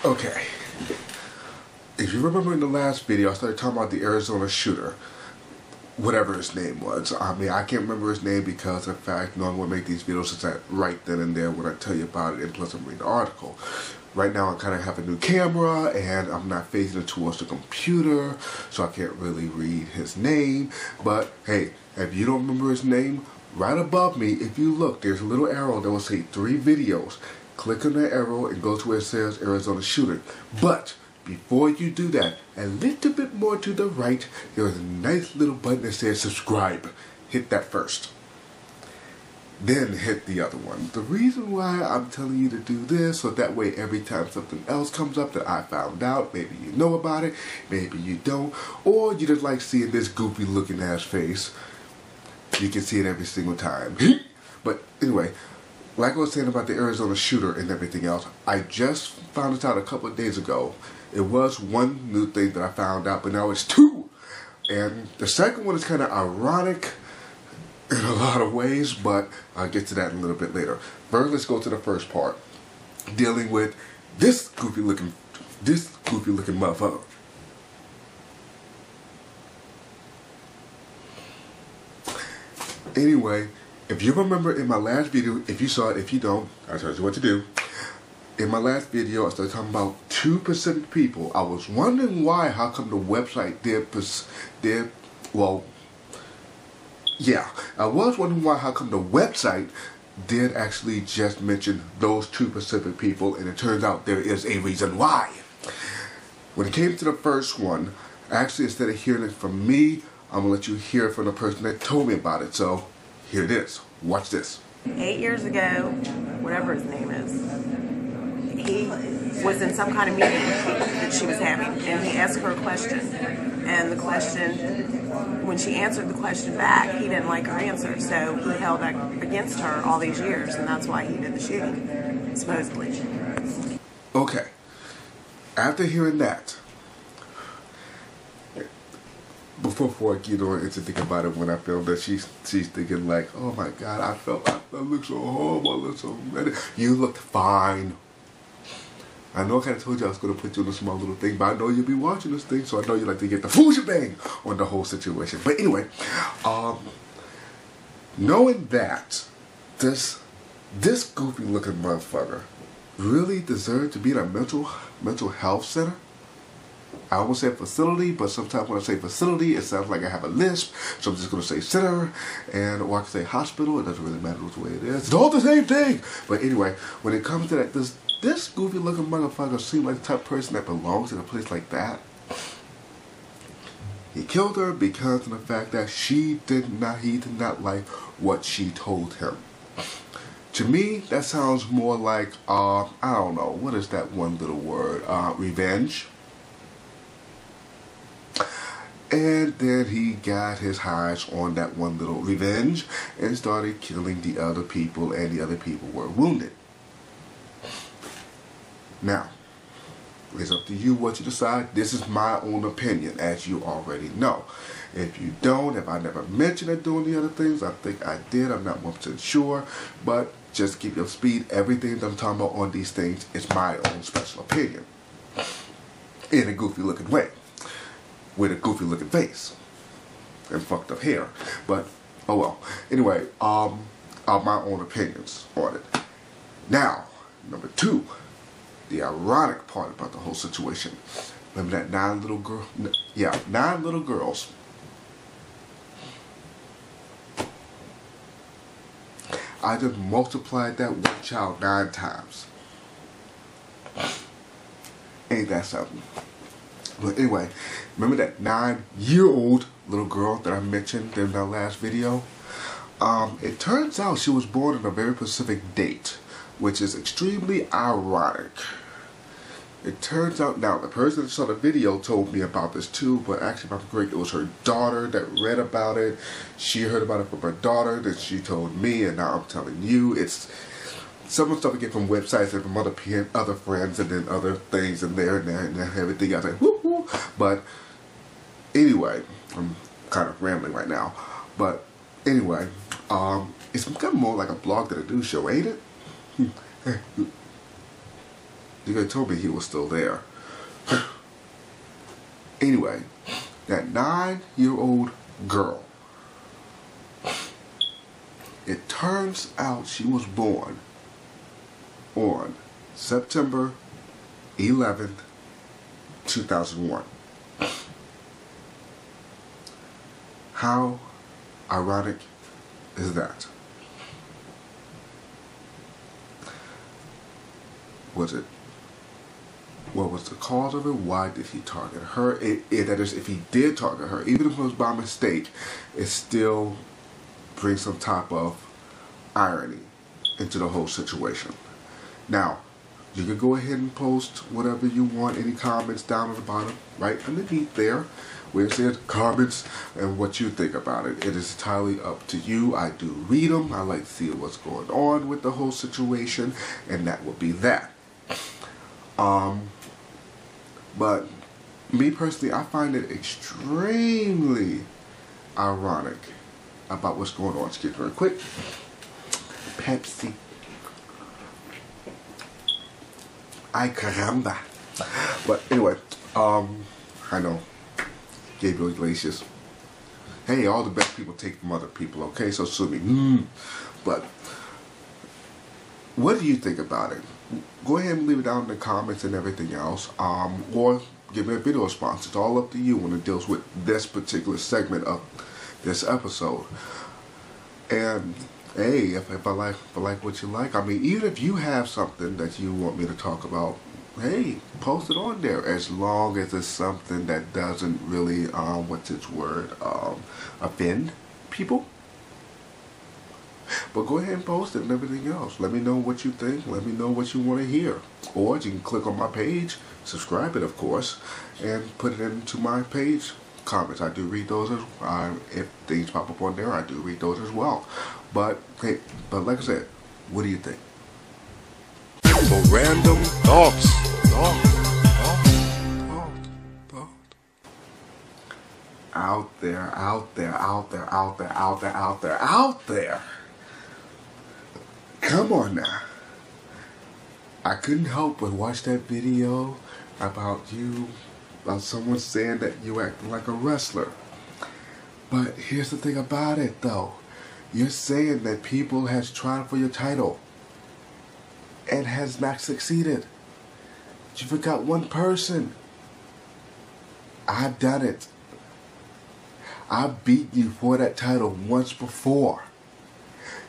Okay, if you remember in the last video, I started talking about the Arizona shooter, whatever his name was. I mean, I can't remember his name because, in fact, no one would make these videos since right then and there when I tell you about it, and plus I'm reading the article. Right now, I kind of have a new camera, and I'm not facing it towards the computer, so I can't really read his name. But, hey, if you don't remember his name, right above me, if you look, there's a little arrow that will say 3 videos. Click on that arrow and go to where it says Arizona shooter. But before you do that, a little bit more to the right, there is a nice little button that says subscribe. Hit that first. Then hit the other one. The reason why I'm telling you to do this, so that way every time something else comes up that I found out, maybe you know about it, maybe you don't, or you just like seeing this goofy looking ass face, you can see it every single time. But anyway, like I was saying about the Arizona shooter and everything else, I just found this out a couple of days ago. It was one new thing that I found out, but now it's 2. And the second one is kind of ironic in a lot of ways, but I'll get to that a little bit later. First, let's go to the first part, dealing with this goofy looking motherfucker. Anyway, if you remember in my last video, if you saw it, if you don't, I told you what to do. In my last video, I started talking about 2% people. I was wondering why, how come the website I was wondering why, how come the website did actually just mention those 2% people, and it turns out there is a reason why. When it came to the first one, actually instead of hearing it from me, I'm going to let you hear it from the person that told me about it. So, here it is. Watch this. 8 years ago, whatever his name is, he was in some kind of meeting that she was having, and he asked her a question. And the question, when she answered the question back, he didn't like her answer, so he held that against her all these years, and that's why he did the shooting, supposedly. Okay. After hearing that, before I get on into thinking about it when I filmed that, she's thinking like, oh my God, I look so horrible, I look so ready. You looked fine. I know I kind of told you I was going to put you in a small little thing, but I know you'll be watching this thing, so I know you like to get the full shebang on the whole situation. But anyway, knowing that this goofy looking motherfucker really deserved to be in a mental health center. I almost said facility, but sometimes when I say facility, it sounds like I have a lisp, so I'm just going to say center, or I can say hospital. It doesn't really matter which way it is. It's all the same thing. But anyway, when it comes to that, this goofy looking motherfucker seemed like the type of person that belongs in a place like that. He killed her because of the fact that he did not like what she told him. To me, that sounds more like, I don't know, what is that one little word? Revenge. And then he got his highs on that one little revenge and started killing the other people, and the other people were wounded. Now, it's up to you what you decide. This is my own opinion, as you already know. If you don't, if I never mentioned it doing the other things, I think I did. I'm not 1% sure. But just keep your speed. Everything that I'm talking about on these things is my own special opinion. In a goofy looking way. With a goofy looking face. And fucked up hair. But, oh well. Anyway, my own opinions on it. Now, number 2. The ironic part about the whole situation. Remember that 9 little girl? Yeah, 9 little girls. I just multiplied that one child 9 times. Ain't that something? But anyway, remember that 9-year-old little girl that I mentioned in that last video? It turns out she was born on a very specific date, which is extremely ironic. It turns out now, the person that saw the video told me about this too, but actually, if I'm correct, it was her daughter that read about it. She heard about it from her daughter, then she told me, and now I'm telling you. It's some of the stuff I get from websites and from other friends, and then other things in there and everything else. Like, woo-hoo. But anyway, I'm kind of rambling right now. But anyway, it's kind of more like a blog than a news show, ain't it? You could have told me he was still there. Anyway, that 9-year-old girl, it turns out she was born on September 11th, 2001. How ironic is that? What was the cause of it? Why did he target her? That is, if he did target her, even if it was by mistake, it still brings some type of irony into the whole situation. Now, you can go ahead and post whatever you want, any comments down at the bottom, right underneath there, where it says comments and what you think about it. It is entirely up to you. I do read them. I like to see what's going on with the whole situation, and that will be that. But me personally, I find it extremely ironic about what's going on. Excuse me real quick. Pepsi. Ay caramba. But anyway, I know. Gabriel Iglesias. Hey, all the best people take from other people, okay? So sue me. But what do you think about it? Go ahead and leave it down in the comments and everything else. Or give me a video response. It's all up to you when it deals with this particular segment of this episode. And hey, if I like what you like, I mean, even if you have something that you want me to talk about, hey, post it on there, as long as it's something that doesn't really, offend people. But go ahead and post it and everything else. Let me know what you think. Let me know what you want to hear. Or you can click on my page, subscribe it, of course, and put it into my page comments. I do read those as well. If things pop up on there, I do read those as well. But hey, like I said, what do you think? For random thoughts. Out there. Come on now. I couldn't help but watch that video about someone saying that you acting like a wrestler. But here's the thing about it though. You're saying that people has tried for your title and has not succeeded. You forgot one person. I've done it. I beat you for that title once before.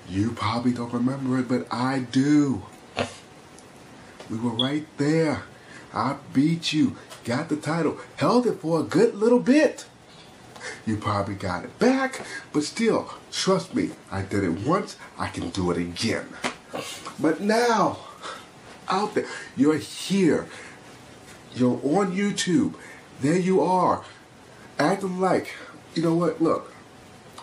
You probably don't remember it, but I do. We were right there. I beat you, got the title, held it for a good little bit. You probably got it back, but still, trust me, I did it once, I can do it again. But now, out there, you're here, you're on YouTube, there you are, acting like, you know what, look,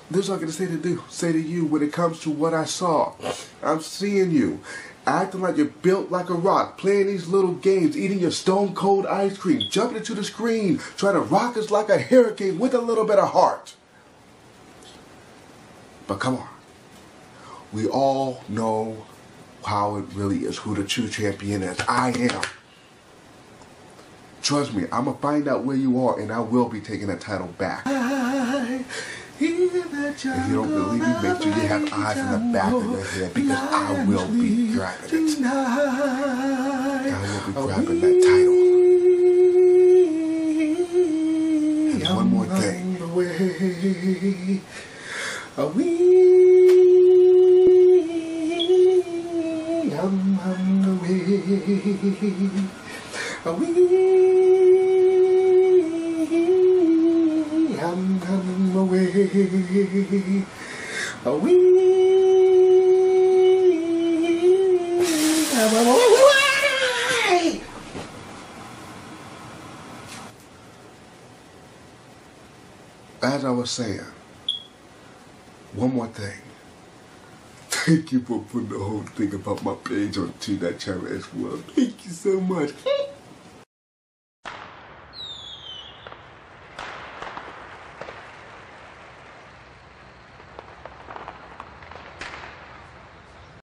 there's nothing to say to you when it comes to what I saw. I'm seeing you acting like you're built like a rock, playing these little games, eating your stone cold ice cream, jumping into the screen, trying to rock us like a hurricane with a little bit of heart. But come on. We all know how it really is, who the true champion is. I am. Trust me, I'm going to find out where you are, and I will be taking that title back. If you don't believe me, make sure you have eyes in the back of your head, because I will be grabbing it. I will be grabbing that title. And one more thing. As I was saying, one more thing. Thank you for putting the whole thing about my page onto that channel as well. Thank you so much.